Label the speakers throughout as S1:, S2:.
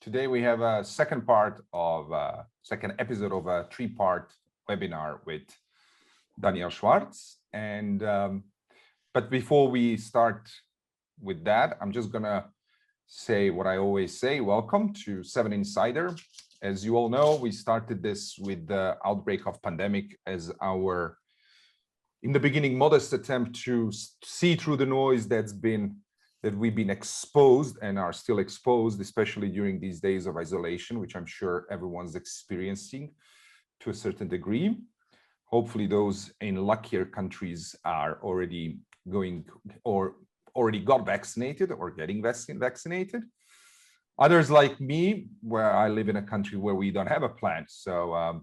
S1: Today we have a second episode of a three-part webinar with Daniel Schwartz. And but before we start with that, I'm just gonna say what I always say. Welcome to 7 Insider. As you all know, we started this with the outbreak of pandemic as our, in the beginning, modest attempt to see through the noise that we've been exposed and are still exposed, especially during these days of isolation, which I'm sure everyone's experiencing to a certain degree. Hopefully those in luckier countries are already going or already got vaccinated or getting vaccinated. Others like me, where I live in a country where we don't have a plan. So,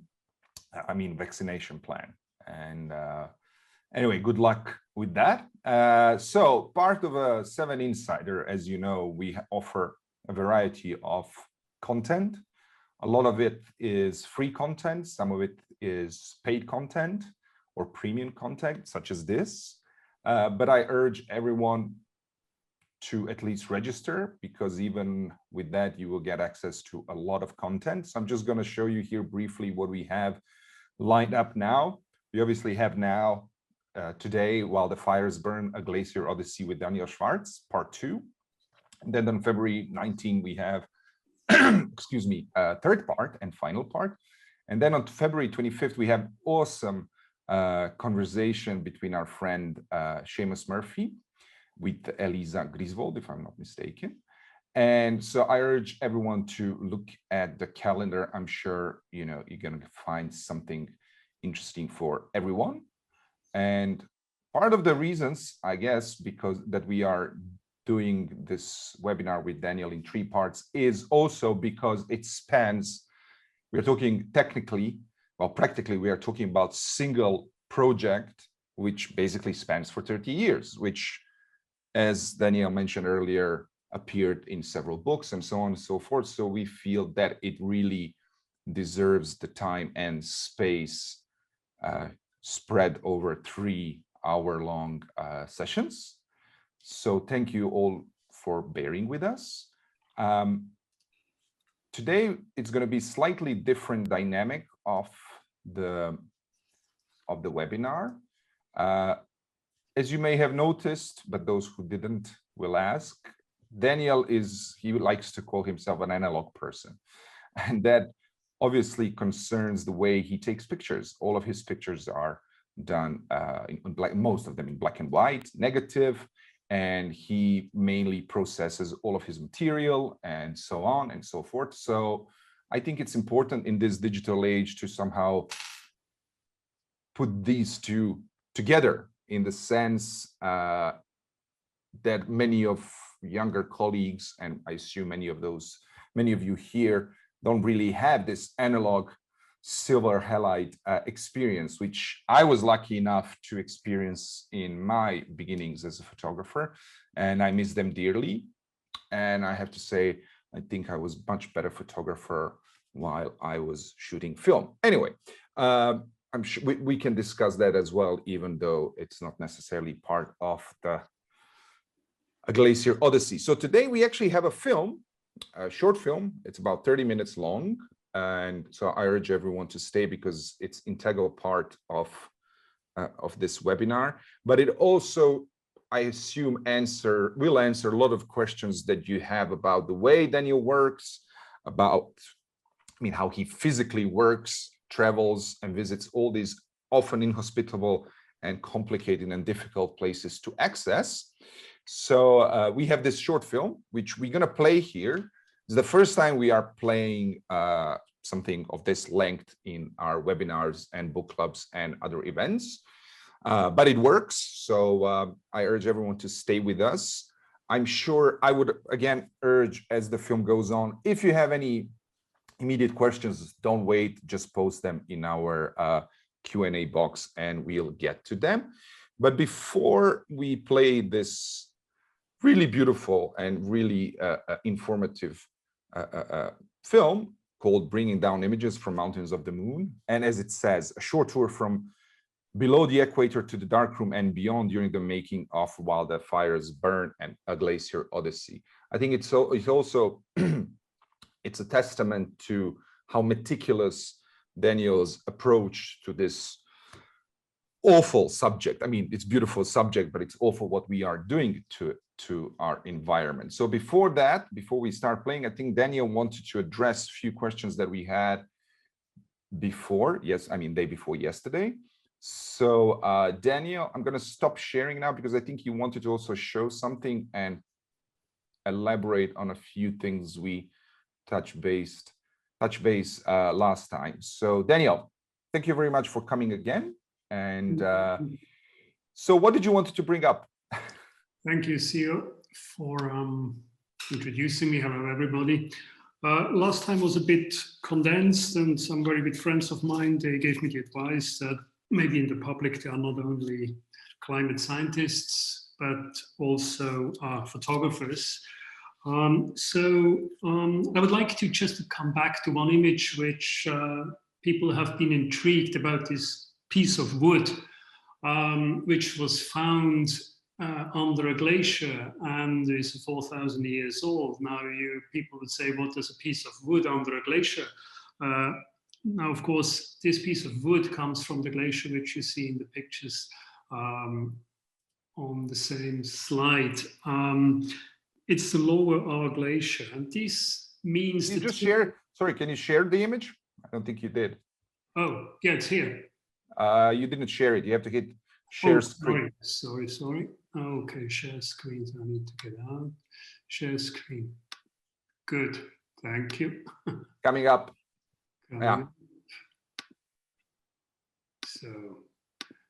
S1: I mean, vaccination plan. And anyway, good luck with that. So part of a 7 Insider, as you know, we offer a variety of content. A lot of it is free content. Some of it is paid content or premium content, such as this. But I urge everyone to at least register, because even with that, you will get access to a lot of content. So I'm just going to show you here briefly what we have lined up now. We obviously have now, today, while the fires burn, a Glacier Odyssey with Daniel Schwartz, part 2. And then on February 19, we have, excuse me, third part and final part. And then on February 25th, we have awesome conversation between our friend Seamus Murphy with Elisa Griswold, if I'm not mistaken. And so I urge everyone to look at the calendar. I'm sure you're going to find something interesting for everyone. And part of the reasons, I guess, because that we are doing this webinar with Daniel in 3 parts is also because it spans, we're talking technically, well, practically, we are talking about single project, which basically spans for 30 years, which, as Daniel mentioned earlier, appeared in several books and so on and so forth. So we feel that it really deserves the time and space spread over 3-hour-long sessions. So thank you all for bearing with us. Today, it's going to be slightly different dynamic of the webinar. As you may have noticed, but those who didn't will ask, Daniel he likes to call himself an analog person. And that obviously concerns the way he takes pictures. All of his pictures are done in black, most of them in black and white, negative, and he mainly processes all of his material and so on and so forth. So I think it's important in this digital age to somehow put these two together, in the sense that many of younger colleagues, and I assume many of you here, don't really have this analog silver halide experience, which I was lucky enough to experience in my beginnings as a photographer, and I miss them dearly. And I have to say, I think I was a much better photographer while I was shooting film. Anyway, I'm sure we can discuss that as well, even though it's not necessarily part of the Glacier Odyssey. So today we actually have a short film. It's about 30 minutes long. And so I urge everyone to stay, because it's integral part of this webinar. But it also, I assume, will answer a lot of questions that you have about the way Daniel works, about, how he physically works, travels and visits all these often inhospitable and complicated and difficult places to access. So we have this short film, which we're going to play here. It's the first time we are playing something of this length in our webinars and book clubs and other events, but it works. So I urge everyone to stay with us. I'm sure I would, again, urge, as the film goes on, if you have any immediate questions, don't wait, just post them in our Q&A box and we'll get to them. But before we play this really beautiful and really informative film called Bringing Down Images from Mountains of the Moon, and as it says, a short tour from below the equator to the darkroom and beyond during the making of While the Fires Burn and A Glacier Odyssey. I think it's also it's a testament to how meticulous Daniel's approach to this awful subject. I mean, it's beautiful subject, but it's awful what we are doing to our environment. So before we start playing, I think Daniel wanted to address a few questions that we had before. Yes, I mean, day before yesterday. So Daniel, I'm going to stop sharing now because I think you wanted to also show something and elaborate on a few things we touch base last time. So Daniel, thank you very much for coming again. And so what did you want to bring up?
S2: Thank you, Ziyah, for introducing me. Hello, everybody. Last time was a bit condensed, and some very good friends of mine, they gave me the advice that maybe in the public there are not only climate scientists, but also photographers. So I would like to just come back to one image which people have been intrigued about, this piece of wood, which was found under a glacier and is 4,000 years old. Now, people would say, what is a piece of wood under a glacier? Now, of course, this piece of wood comes from the glacier, which you see in the pictures on the same slide. It's the Lower R Glacier, and this means
S1: Can you just share? Sorry, can you share the image? I don't think you did.
S2: Oh, yeah, it's here.
S1: You didn't share it. You have to hit share screen.
S2: Sorry. Okay, share screen. I need to get out. Share screen. Good. Thank you.
S1: Coming up.
S2: Yeah. So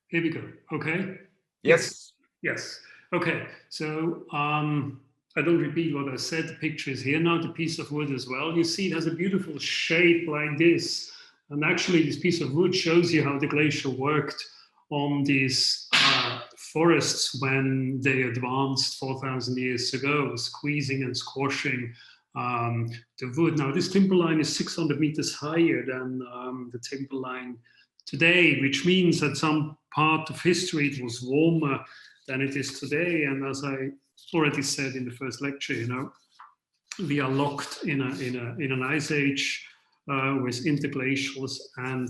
S2: here we go. Okay.
S1: Yes.
S2: Yes. Okay. So I don't repeat what I said. The picture is here now. The piece of wood as well. You see, it has a beautiful shape like this. And actually, this piece of wood shows you how the glacier worked on these forests when they advanced 4,000 years ago, squeezing and squashing the wood. Now, this timberline is 600 meters higher than the timberline today, which means that some part of history it was warmer than it is today. And as I already said in the first lecture, you know, we are locked in an ice age. With interglacials and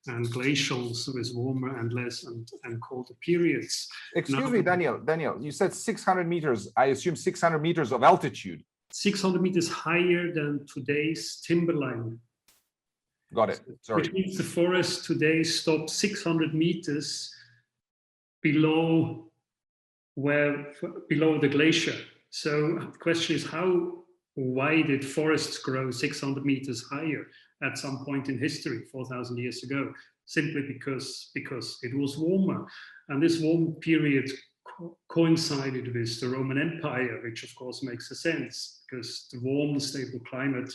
S2: glacials with warmer and less and colder periods.
S1: Excuse me, Daniel, you said 600 meters. I assume 600 meters of altitude.
S2: 600 meters higher than today's timberline.
S1: Got it. Sorry.
S2: Which means the forest today stopped 600 meters below the glacier. So the question is, why did forests grow 600 meters higher at some point in history, 4,000 years ago? Simply because it was warmer. And this warm period coincided with the Roman Empire, which of course makes sense, because the warm, stable climate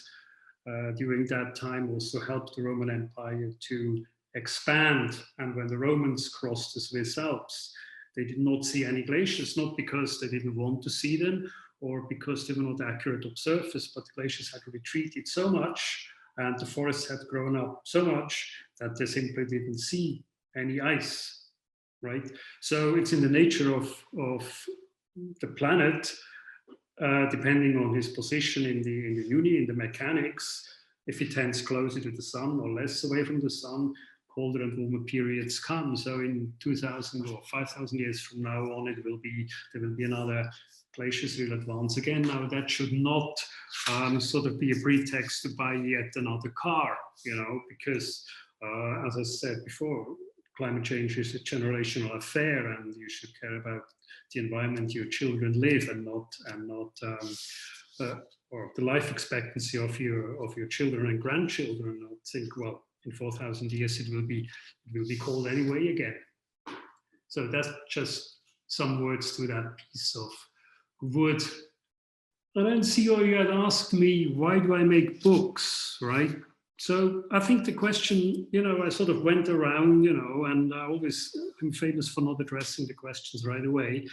S2: during that time also helped the Roman Empire to expand. And when the Romans crossed the Swiss Alps, they did not see any glaciers, not because they didn't want to see them, or because they were not accurate observers, but the glaciers had retreated so much and the forests had grown up so much that they simply didn't see any ice, right? So it's in the nature of the planet, depending on his position in the mechanics, if it tends closer to the sun or less away from the sun, colder and warmer periods come. So in 2,000 or 5,000 years from now on, there will be another glaciers will advance again. Now that should not sort of be a pretext to buy yet another car, you know, because as I said before, climate change is a generational affair, and you should care about the environment your children live and not or the life expectancy of your children and grandchildren. Not think, well, in 4,000 years it will be cold anyway again. So that's just some words to that piece of wood. And then Ziyah, you had asked me, why do I make books, right? So I think the question, you know, I sort of went around, you know, and I'm famous for not addressing the questions right away,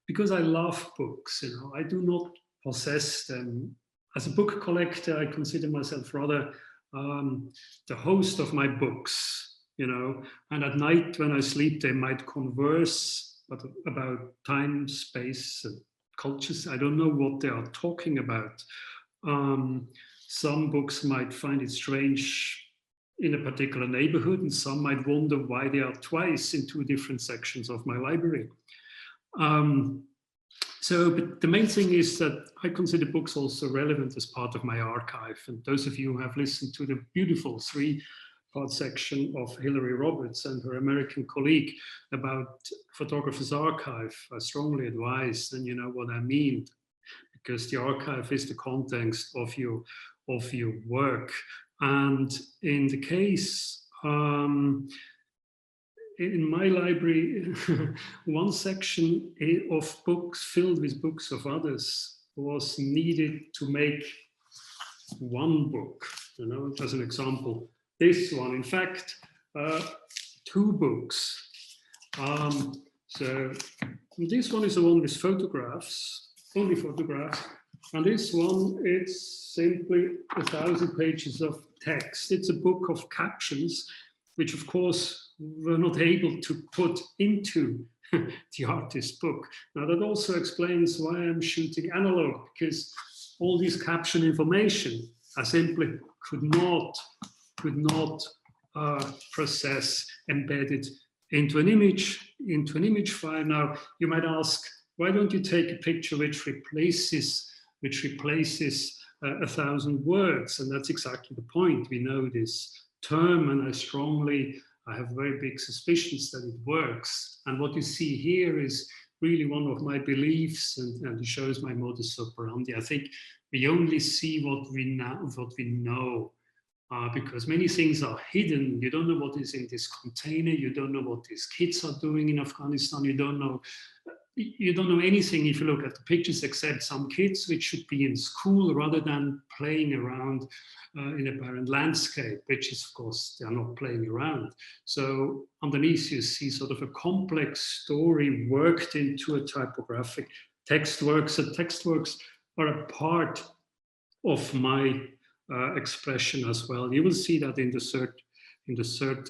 S2: because I love books, you know. I do not possess them. As a book collector, I consider myself rather the host of my books, you know, and at night when I sleep, they might converse about time, space, and cultures. I don't know what they are talking about. some books might find it strange in a particular neighborhood, and some might wonder why they are twice in two different sections of my library. But the main thing is that I consider books also relevant as part of my archive. And those of you who have listened to the beautiful three-part section of Hilary Roberts and her American colleague about Photographer's Archive, I strongly advise, and you know what I mean, because the archive is the context of your work. And in the case, in my library, one section of books filled with books of others was needed to make one book. You know, as an example, this one, in fact, two books. So this one is the one with photographs, only photographs. And this one, it's simply 1,000 pages of text. It's a book of captions, which of course we're not able to put into the artist's book. Now that also explains why I'm shooting analog, because all this caption information I simply could not process embedded into an image file. Now you might ask, why don't you take a picture which replaces 1,000 words? And that's exactly the point. We know this term, and I have very big suspicions that it works. And what you see here is really one of my beliefs, and it shows my modus operandi. I think we only see what we know, because many things are hidden. You don't know what is in this container. You don't know what these kids are doing in Afghanistan. You don't know anything if you look at the pictures, except some kids which should be in school rather than playing around in a barren landscape, which is, of course, they are not playing around. So underneath you see sort of a complex story worked into a typographic text works. And text works are a part of my expression as well. You will see that in the third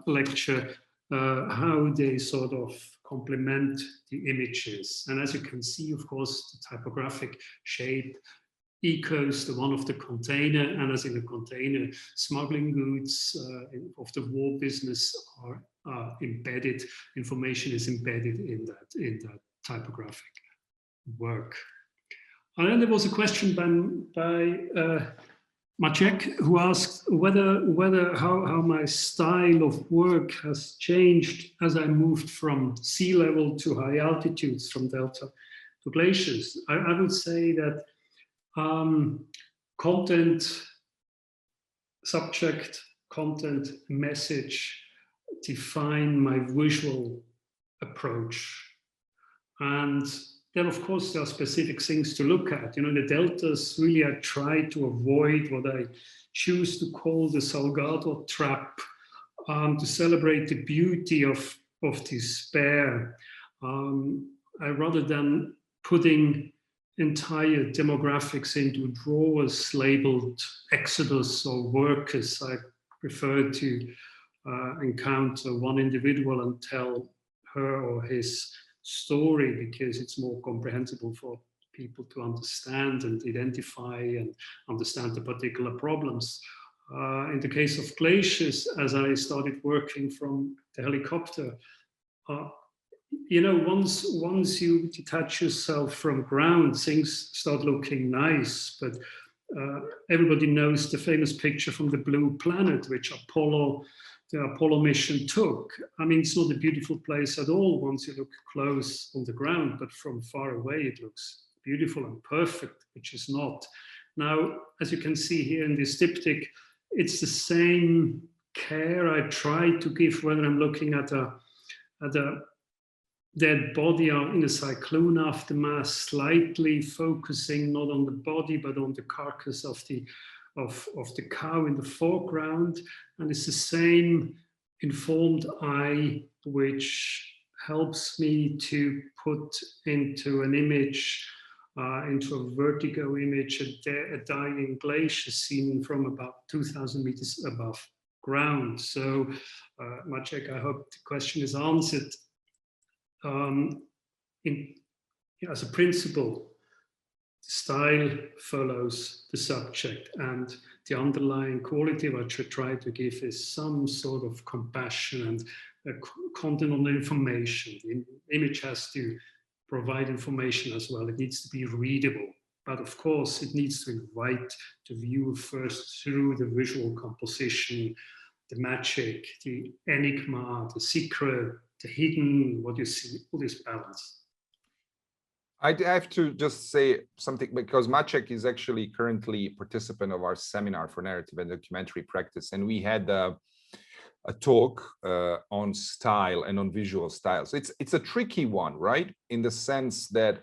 S2: lecture, how they sort of complement the images. And as you can see, of course, the typographic shape echoes the one of the container, and as in the container, smuggling goods of the war business are embedded, information is embedded in that typographic work. And then there was a question by Maciek, who asked how my style of work has changed as I moved from sea level to high altitudes, from delta to glaciers. I would say that content, subject, content, message define my visual approach. And then, of course, there are specific things to look at. You know, the deltas, really, I try to avoid what I choose to call the Salgado trap, to celebrate the beauty of despair. Rather than putting entire demographics into drawers labeled Exodus or workers, I prefer to encounter one individual and tell her or his story, because it's more comprehensible for people to understand and identify and understand the particular problems. In the case of glaciers, as I started working from the helicopter, you know, once you detach yourself from ground, things start looking nice. But everybody knows the famous picture from the Blue Planet, which the Apollo mission took. I mean, it's not a beautiful place at all once you look close on the ground, but from far away it looks beautiful and perfect, which is not. Now, as you can see here in this diptych, it's the same care I try to give whether I'm looking at a dead body or in a cyclone aftermath, slightly focusing not on the body but on the carcass of the cow in the foreground. And it's the same informed eye which helps me to put into an image, into a vertigo image, a dying glacier seen from about 2,000 meters above ground. So Maciek, I hope the question is answered. As a principle, style follows the subject, and the underlying quality which I try to give is some sort of compassion and content on information. The image has to provide information as well. It needs to be readable, but of course it needs to invite the viewer first through the visual composition, the magic, the enigma, the secret, the hidden, what you see, all this balance.
S1: I have to just say something, because Maciek is actually currently a participant of our seminar for narrative and documentary practice, and we had a talk on style and on visual style. So it's a tricky one, right? In the sense that,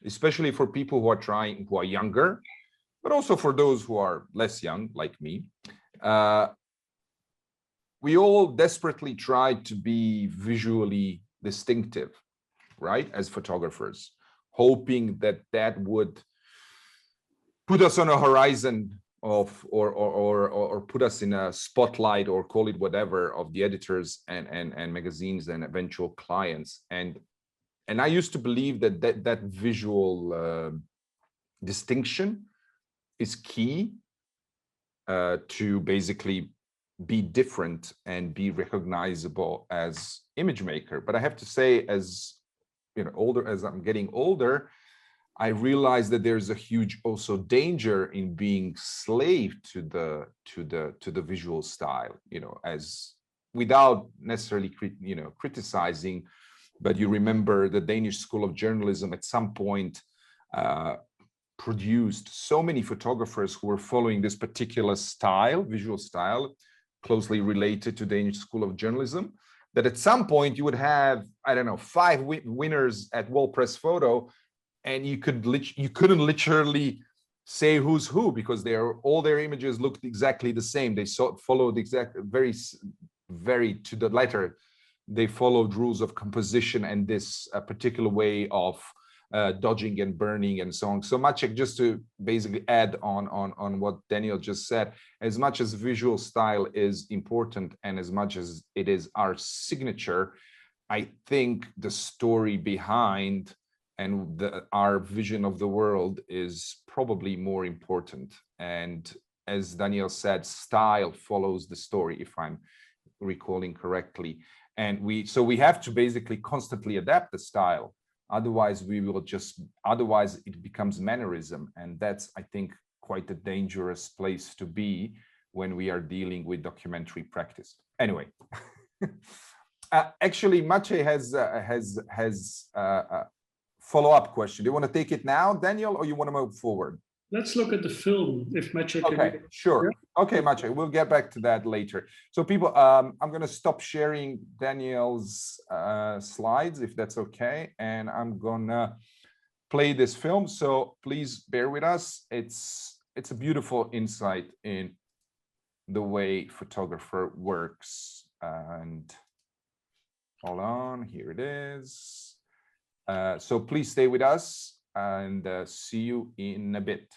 S1: especially for people who are younger, but also for those who are less young, like me, we all desperately try to be visually distinctive, right, as photographers, hoping that that would put us on a horizon of, or put us in a spotlight, or call it whatever, of the editors and magazines and eventual clients. And I used to believe that visual distinction is key to basically be different and be recognizable as image maker. But I have to say, as you know, as I'm getting older, I realize that there's a huge also danger in being slave to the visual style, you know, as without necessarily criticizing. But you remember the Danish School of Journalism at some point produced so many photographers who were following this particular style, visual style, closely related to Danish School of Journalism, that at some point you would have, I don't know, 5 winners at World Press Photo, and you couldn't literally say who's who, because all their images looked exactly the same. They followed very to the letter. They followed rules of composition and this particular way of dodging and burning and so on. So Maciek, just to basically add on what Daniel just said, as much as visual style is important and as much as it is our signature, I think the story behind and our vision of the world is probably more important. And as Daniel said, style follows the story, if I'm recalling correctly. And we have to basically constantly adapt the style. Otherwise it becomes mannerism. And that's, I think, quite a dangerous place to be when we are dealing with documentary practice. Anyway, actually, Maciej has a follow-up question. Do you want to take it now, Daniel, or you want to move forward?
S2: Let's look at the film, if Maciej can.
S1: Okay, sure.
S2: Yeah.
S1: Okay, Maciej, we'll get back to that later. So people, I'm going to stop sharing Daniel's slides, if that's okay, and I'm going to play this film. So please bear with us. It's a beautiful insight in the way photographer works. And hold on, here it is. So please stay with us, and see you in a bit.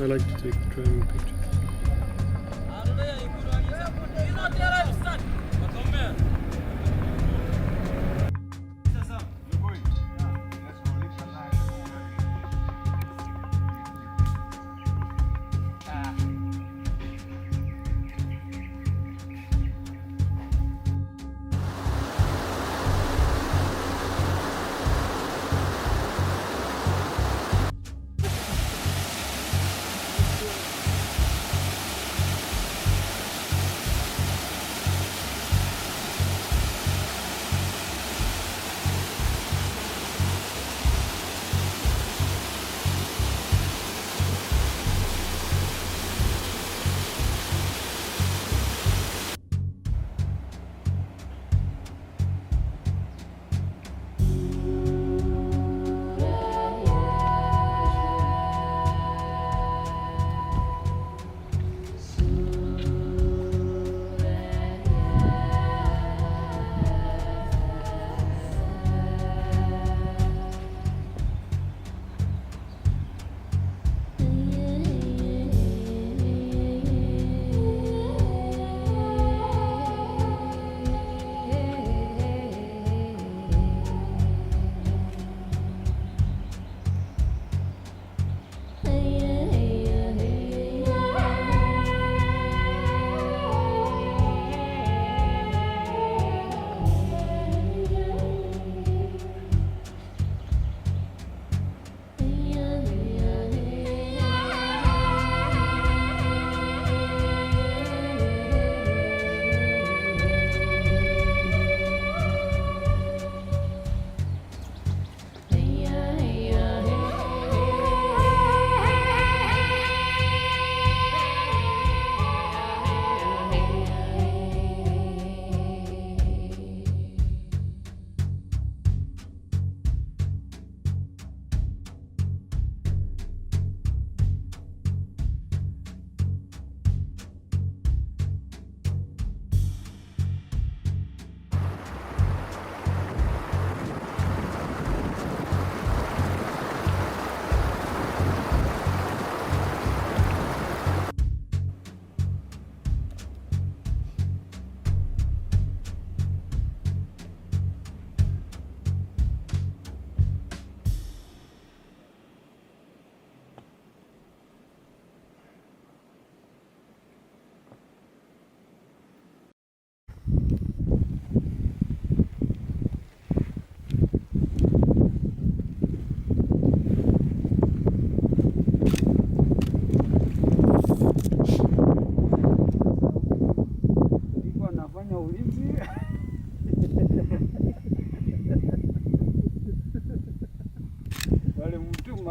S3: I like to take driving pictures.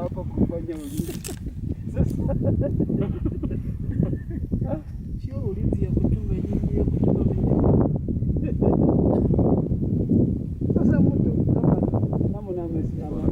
S4: hapa kufanya ulinzi. Sasa sio ulinzi ya kuchunga nyinyi, ya kuchunga wenyewe. Sasa mtu kama namna amesimama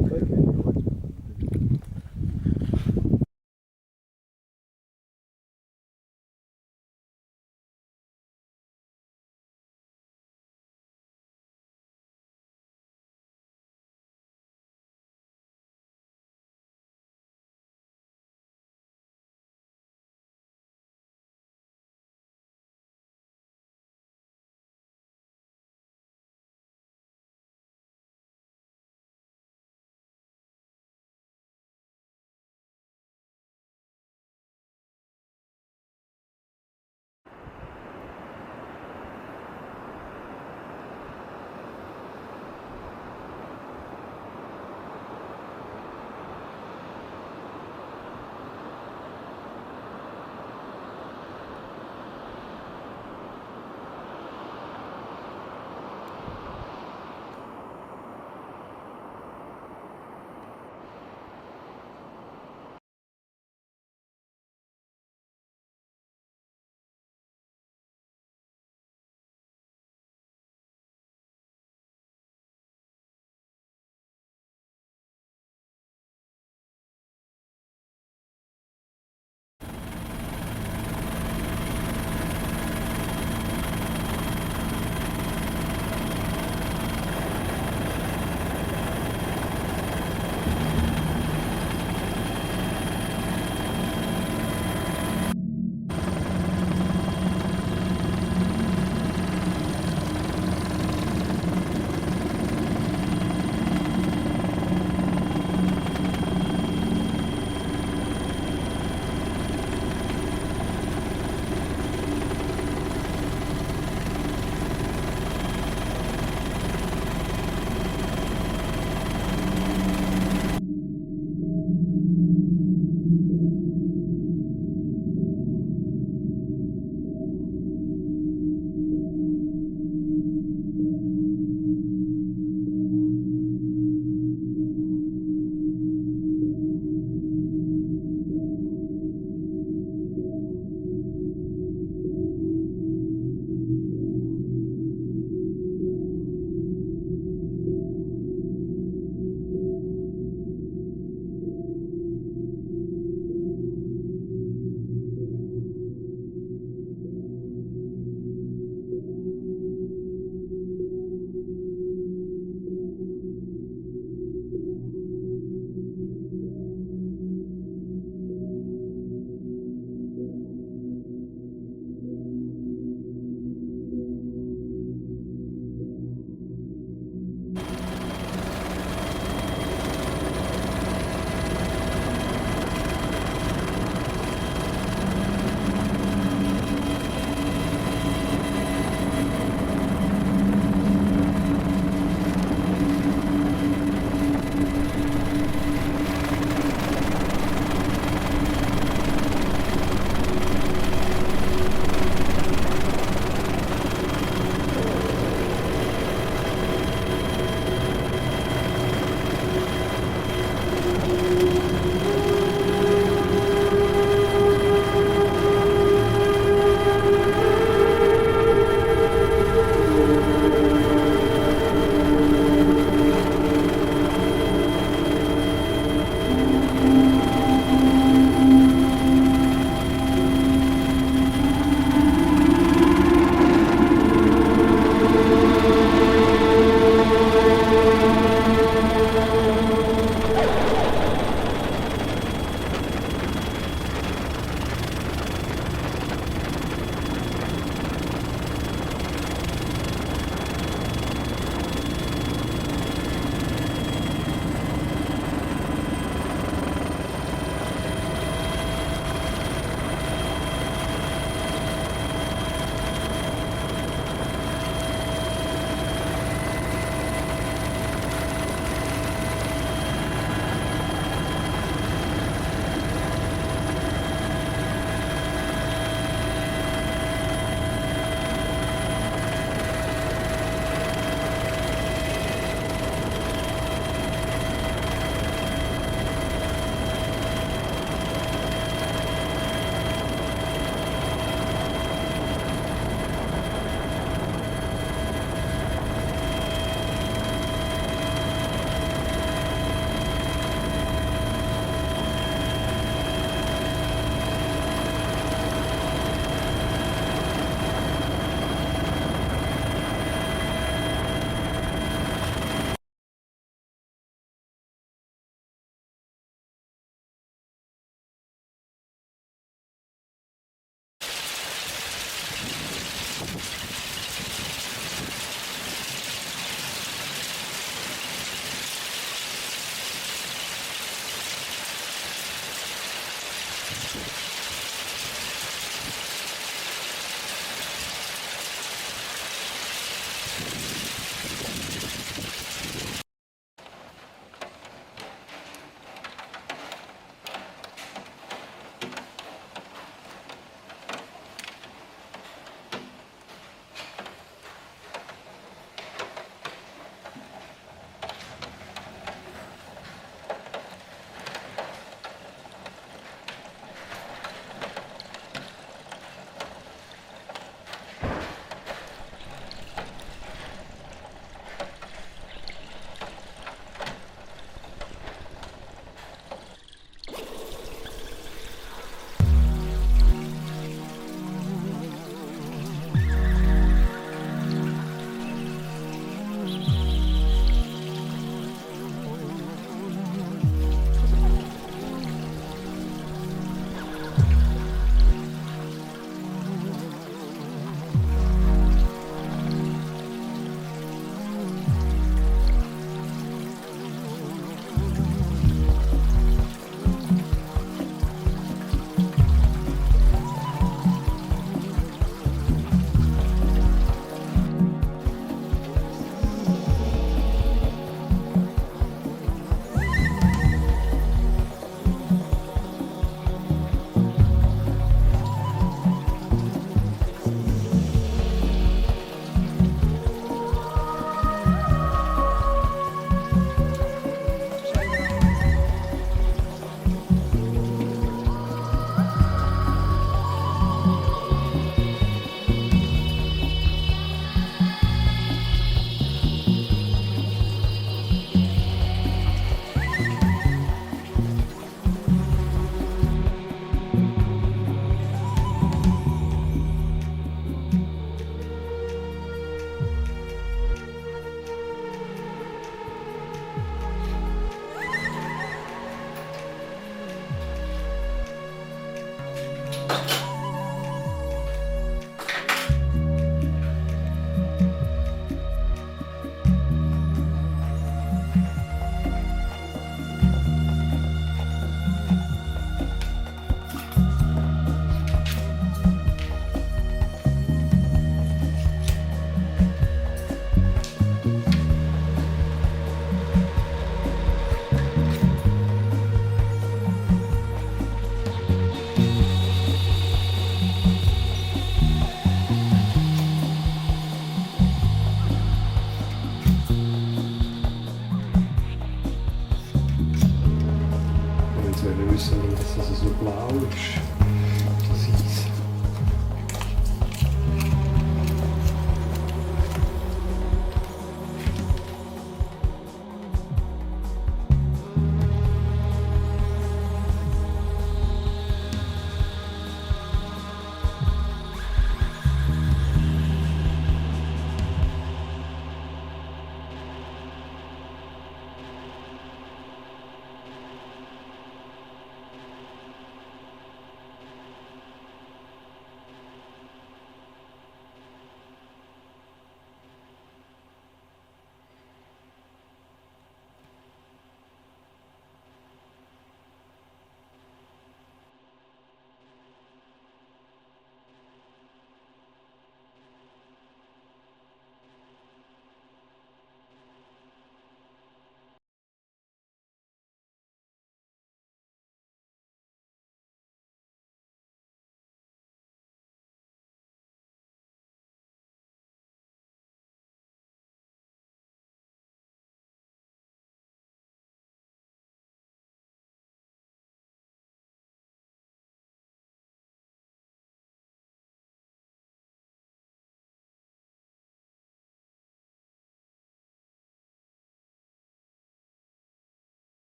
S3: größer mindestens, also so blau. Du siehst.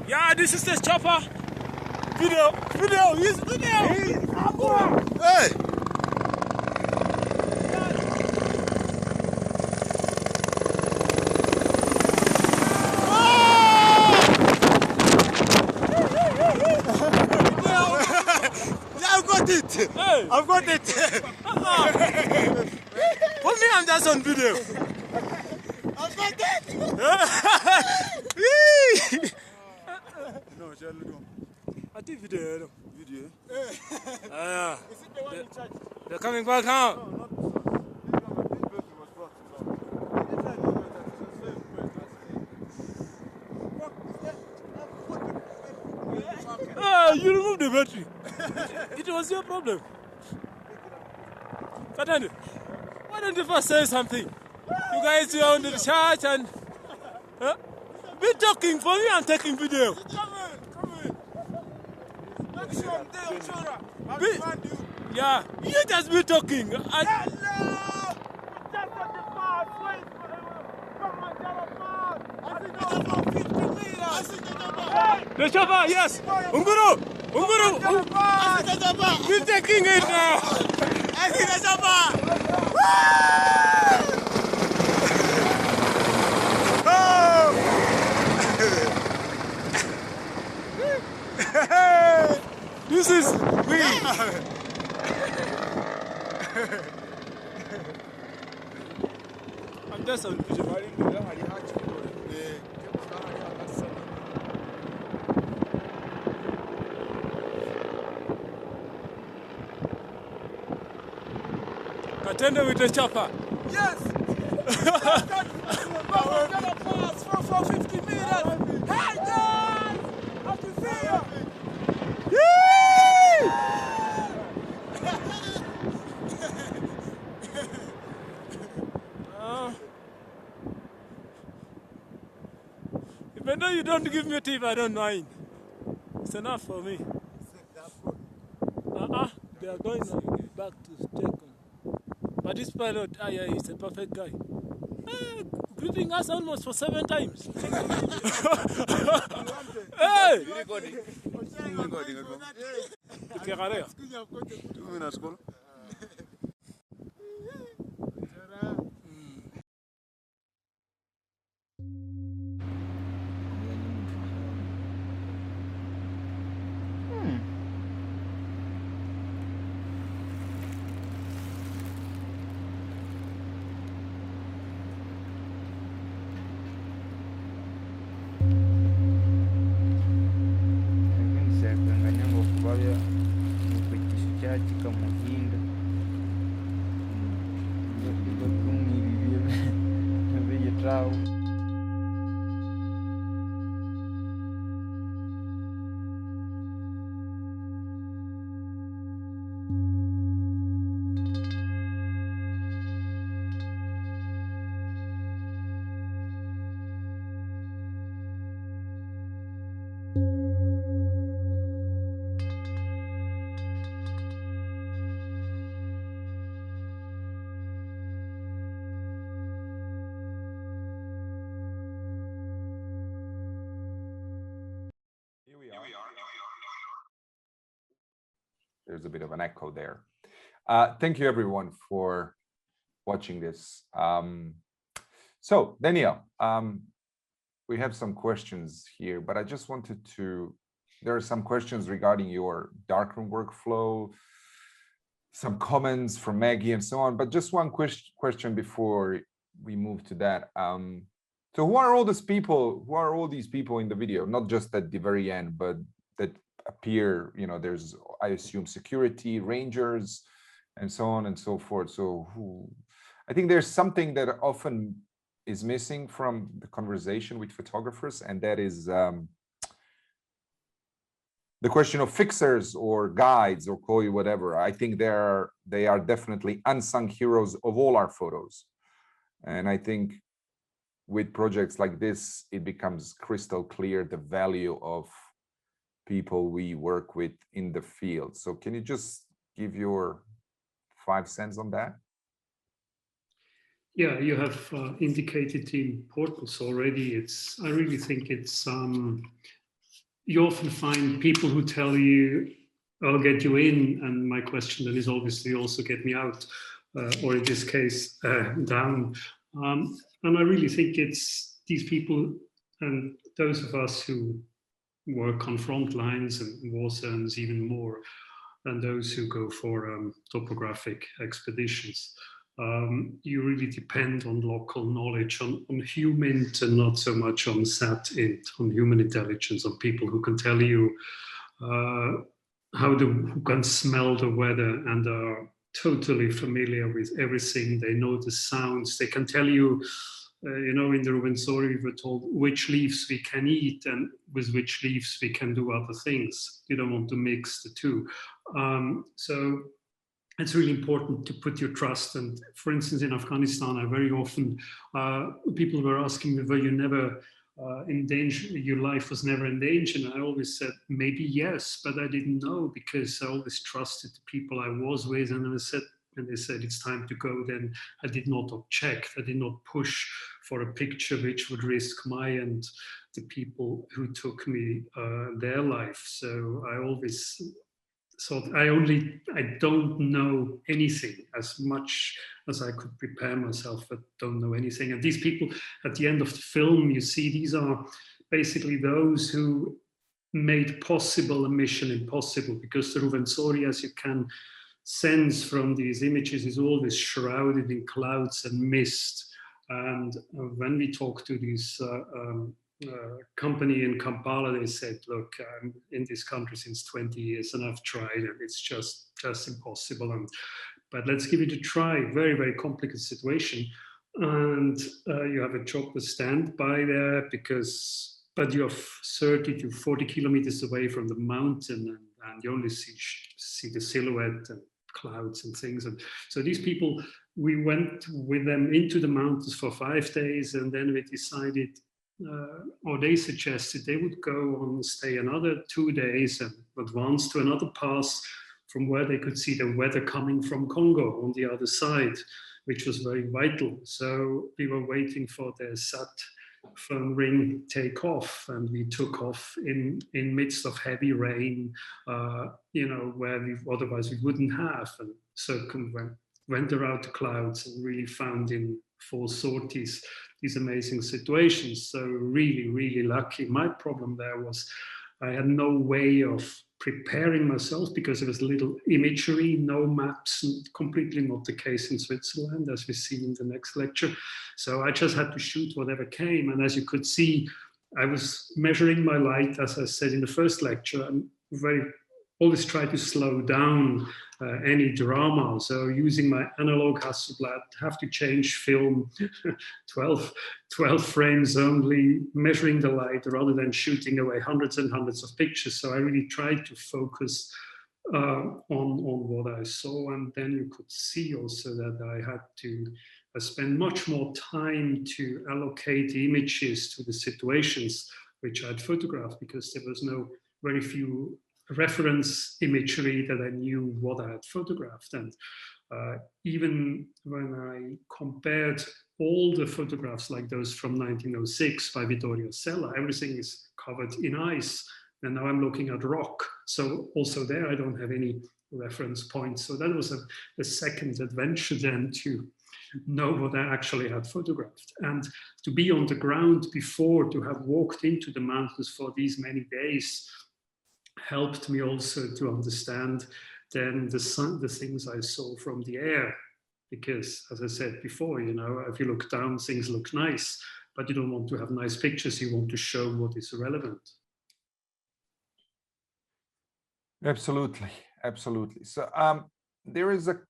S5: Yeah, this is the chopper. Video, use video. Hey. I've got it. Hey. I've got it. For me, I'm just on video. I've got it. No, I did video. Video? They're coming back out. You removed the battery. It was your problem. Katani, why don't you first say something? You guys are on the church and be talking for me and taking video. Yeah, you just be talking. Hello! Just at the pass. Wait. Come on, I think it's about 50 meters. The chopper, yes. Unguru. We're taking it now. I think the chopper. This is me. I'm just on video. Katende with the chopper. Yes. We're gonna pass for 50 meters. Hey guys, I can see you. Even though you don't give me a tip, I don't mind. It's enough for me. They are going back to take on. But this pilot, yeah, he's a perfect guy. Greeting us almost for 7 times. Hey!
S1: There's a bit of an echo there. Thank you everyone for watching this. So Daniel, we have some questions here, but I just wanted to, there are some questions regarding your darkroom workflow, some comments from Maggie and so on, but just one question before we move to that. So who are all these people? Who are all these people in the video? Not just at the very end, but that appear, you know, there's, I assume, security, rangers, and so on and so forth. So who, I think there's something that often is missing from the conversation with photographers, and that is the question of fixers or guides or call you whatever. I think they are definitely unsung heroes of all our photos. And I think with projects like this, it becomes crystal clear the value of people we work with in the field. So can you just give your 5 cents on that?
S2: Yeah, you have indicated the importance already. I really think it's, you often find people who tell you, I'll get you in, and my question then is obviously also get me out, or in this case, down. And I really think it's these people and those of us who work on front lines and war zones even more, and those who go for topographic expeditions. You really depend on local knowledge, on human and not so much on sat-int, on human intelligence, on people who can tell you who can smell the weather and are totally familiar with everything. They know the sounds. They can tell you, you know, in the Ruwenzori we were told which leaves we can eat and with which leaves we can do other things. You don't want to mix the two. So it's really important to put your trust. And for instance, in Afghanistan, I very often, people were asking me, were you never in danger, your life was never in danger? And I always said, maybe yes, but I didn't know because I always trusted the people I was with. And they said, it's time to go, then I did not object. I did not push for a picture which would risk my and the people who took me their life. So I always thought I don't know anything. As much as I could prepare myself, but don't know anything. And these people at the end of the film, you see, these are basically those who made possible a mission impossible, because the Ruwenzori, as you can sense from these images, is always shrouded in clouds and mist. And when we talk to these company in Kampala, they said, look, I'm in this country since 20 years and I've tried and it's just impossible. But let's give it a try. Very, very complicated situation. And you have a job to stand by there but you're 30 to 40 kilometers away from the mountain and you only see the silhouette and clouds and things. And so these people, we went with them into the mountains for 5 days, and then we decided, or they suggested they would go on, stay another 2 days and advance to another pass from where they could see the weather coming from Congo on the other side, which was very vital. So we were waiting for the SAT phone ring take off, and we took off in midst of heavy rain, you know, where otherwise we wouldn't have, and went around the clouds and really found in 4 sorties these amazing situations. So really, really lucky. My problem there was I had no way of preparing myself because there was little imagery, no maps, and completely not the case in Switzerland, as we see in the next lecture. So I just had to shoot whatever came. And as you could see, I was measuring my light, as I said in the first lecture. I'm always try to slow down any drama. So using my analog Hasselblad, have to change film, 12 frames only, measuring the light rather than shooting away hundreds and hundreds of pictures. So I really tried to focus on what I saw. And then you could see also that I had to spend much more time to allocate the images to the situations which I'd photographed, because there was very few reference imagery that I knew what I had photographed. And even when I compared all the photographs like those from 1906 by Vittorio Sella, everything is covered in ice. And now I'm looking at rock. So also there, I don't have any reference points. So that was a second adventure then to know what I actually had photographed. And to be on the ground before, to have walked into the mountains for these many days, helped me also to understand then the things I saw from the air. Because as I said before, you know, if you look down, things look nice. but you don't want to have nice pictures. You want to show what is relevant.
S1: Absolutely, absolutely. So there's a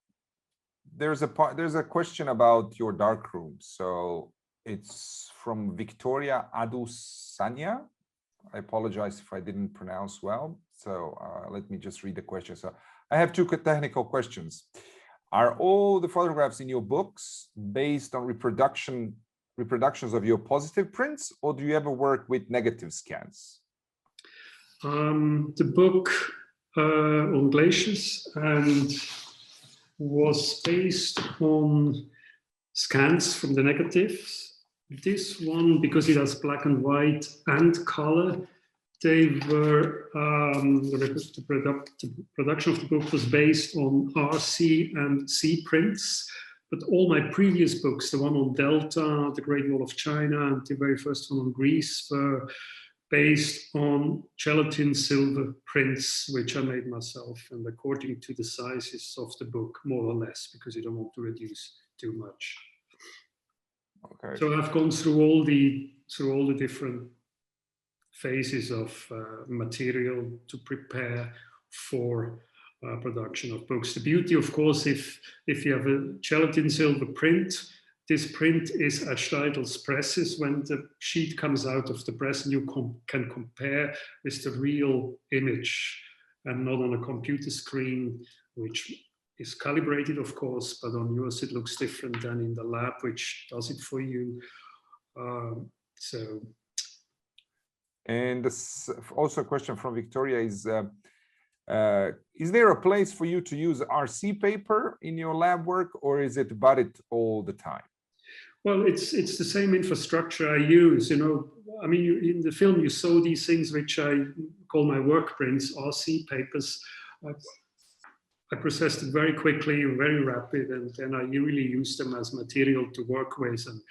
S1: question about your darkroom. So it's from Victoria Adusanya. I apologize if I didn't pronounce well. So let me just read the question. So I have two technical questions. Are all the photographs in your books based on reproductions of your positive prints, or do you ever work with negative scans?
S2: The book on glaciers and was based on scans from the negatives. This one, because it has black and white and color, they were the production of the book was based on RC and C prints. But all my previous books, the one on Delta, the Great Wall of China, and the very first one on Greece, were based on gelatin silver prints, which I made myself, and according to the sizes of the book, more or less, because you don't want to reduce too much.
S1: Okay.
S2: So I've gone through all the different phases of material to prepare for production of books. The beauty, of course, if you have a gelatin silver print, this print is at Steidel's presses when the sheet comes out of the press, and you can compare with the real image and not on a computer screen, which is calibrated, of course, but on yours it looks different than in the lab, which does it for you.
S1: And this, also a question from Victoria is there a place for you to use RC paper in your lab work, or is it budded all the time?
S2: Well, it's the same infrastructure I use. You know, I mean, in the film you saw these things which I call my work prints, RC papers. I processed it very quickly, very rapid, and then I really use them as material to work with. And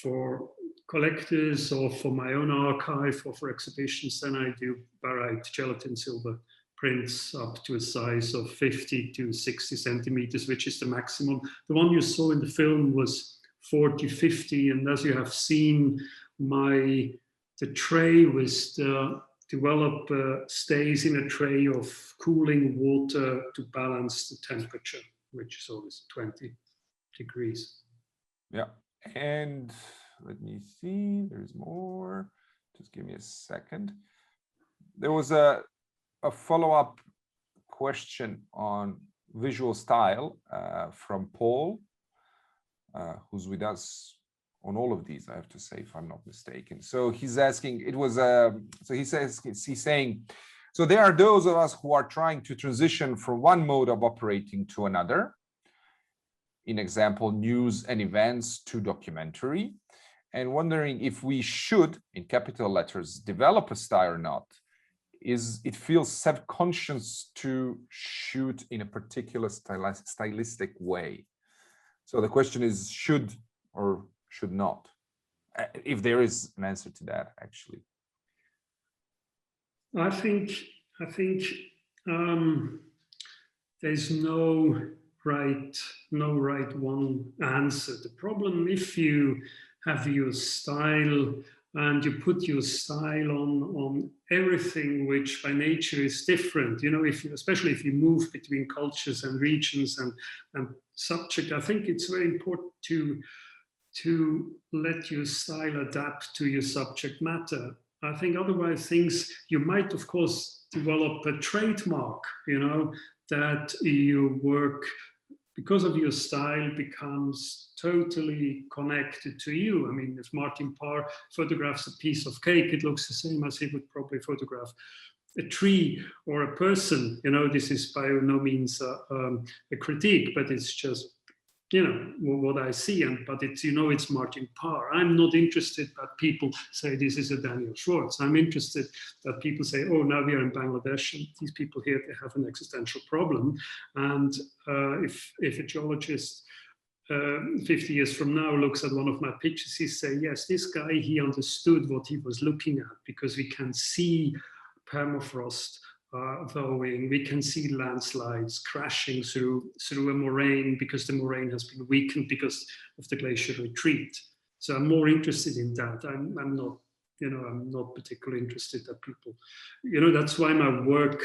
S2: for collectors or for my own archive or for exhibitions, then I do barite gelatin silver prints up to a size of 50 to 60 centimeters, which is the maximum. The one you saw in the film was 40, 50, and as you have seen, the tray with the developer stays in a tray of cooling water to balance the temperature, which is always 20 degrees.
S1: Yeah, and let me see, there's more. Just give me a second. There was a follow-up question on visual style from Paul, who's with us on all of these, I have to say, if I'm not mistaken. So he's asking, he's saying, so there are those of us who are trying to transition from one mode of operating to another. In example, news and events to documentary, and wondering if we should, in capital letters, develop a style or not. It feels self-conscious to shoot in a particular stylistic way. So the question is, should or should not? If there is an answer to that, actually.
S2: I think there's no right one answer. The problem, if you have your style and you put your style on everything which by nature is different, you know, especially if you move between cultures and regions and subject, I think it's very important to let your style adapt to your subject matter. I think otherwise you might, of course, develop a trademark, you know, that your work, because of your style, becomes totally connected to you. I mean, if Martin Parr photographs a piece of cake, it looks the same as he would probably photograph a tree or a person. You know, this is by no means a critique, but it's just, you know, what I see. But it's, you know, it's Martin Parr. I'm not interested that people say this is a Daniel Schwartz. I'm interested that people say, oh, now we are in Bangladesh, and these people here, they have an existential problem. And if a geologist 50 years from now looks at one of my pictures, he say, yes, this guy, he understood what he was looking at, because we can see permafrost thawing, we can see landslides crashing through a moraine because the moraine has been weakened because of the glacier retreat. So I'm more interested in that. I'm not, I'm not particularly interested that people, that's why my work,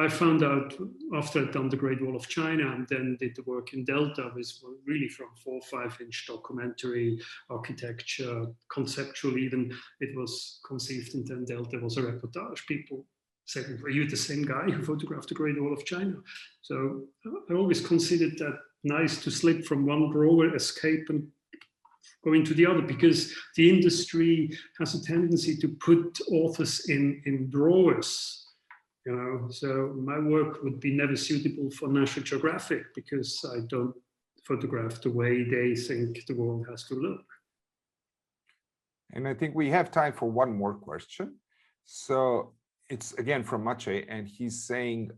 S2: I found out after I'd done the Great Wall of China and then did the work in Delta, was really from 4 or 5 inch documentary, architecture, conceptual even, it was conceived, and then Delta was a reportage. People said, were you the same guy who photographed the Great Wall of China? So I always considered that nice to slip from one drawer, escape and go into the other, because the industry has a tendency to put authors in drawers. So my work would be never suitable for National Geographic because I don't photograph the way they think the world has to look.
S1: And I think we have time for one more question. So it's again from Maciej, and he's saying,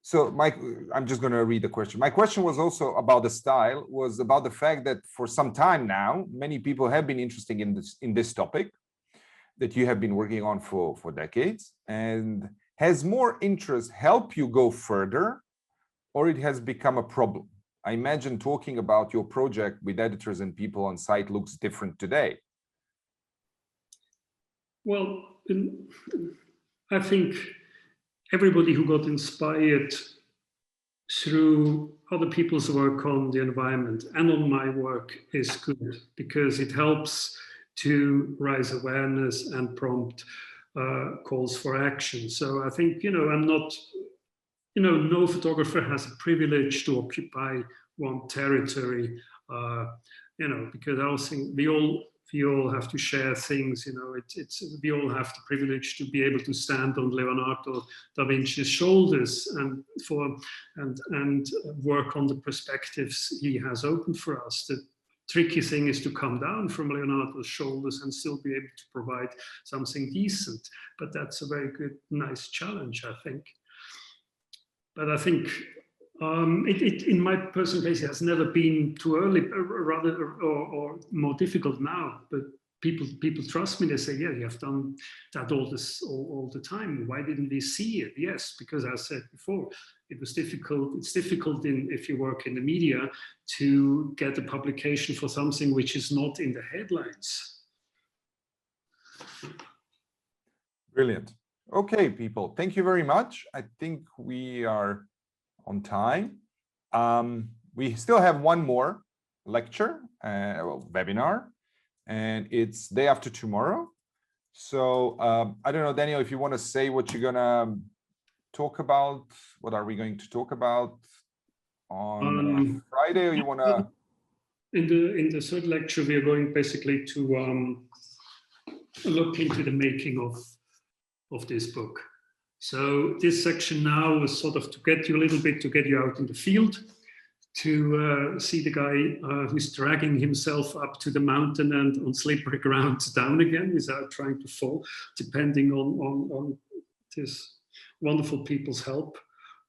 S1: so Mike, I'm just going to read the question. My question was also about the style, was about the fact that for some time now, many people have been interested in this topic that you have been working on for decades. And has more interest helped you go further, or it has become a problem? I imagine talking about your project with editors and people on site looks different today.
S2: Well, I think everybody who got inspired through other people's work on the environment and on my work is good, because it helps to raise awareness and prompt calls for action. So I think, I'm not, no photographer has a privilege to occupy one territory, because I also think we all have to share things, we all have the privilege to be able to stand on Leonardo da Vinci's shoulders and work on the perspectives he has opened for us. The tricky thing is to come down from Leonardo's shoulders and still be able to provide something decent. But that's a very good, nice challenge, I think. But I think in my personal case, it has never been too early, or more difficult now. But people trust me. They say, "Yeah, you have done that all the time. Why didn't we see it?" Yes, because I said before, it was difficult. It's difficult if you work in the media to get a publication for something which is not in the headlines.
S1: Brilliant. Okay, people, thank you very much. I think we are on time. We still have one more lecture, webinar, and it's day after tomorrow. So I don't know, Daniel, if you want to say what you're gonna talk about. What are we going to talk about on Friday, or you want to?
S2: In the third lecture, we are going basically to look into the making of this book. So this section now is sort of to get you a little bit, to get you out in the field, to see the guy who's dragging himself up to the mountain and on slippery ground down again without trying to fall, depending on this wonderful people's help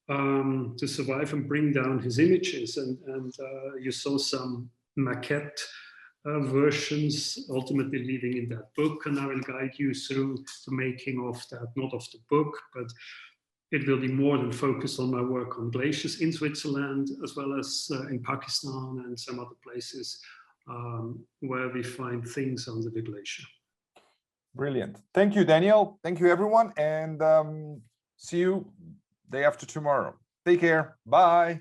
S2: to survive and bring down his images. And you saw some maquette versions ultimately leaving in that book, and I will guide you through the making of that, not of the book, but it will be more than focused on my work on glaciers in Switzerland, as well as in Pakistan and some other places where we find things under the glacier.
S1: Brilliant. Thank you, Daniel. Thank you, everyone. And see you day after tomorrow. Take care. Bye.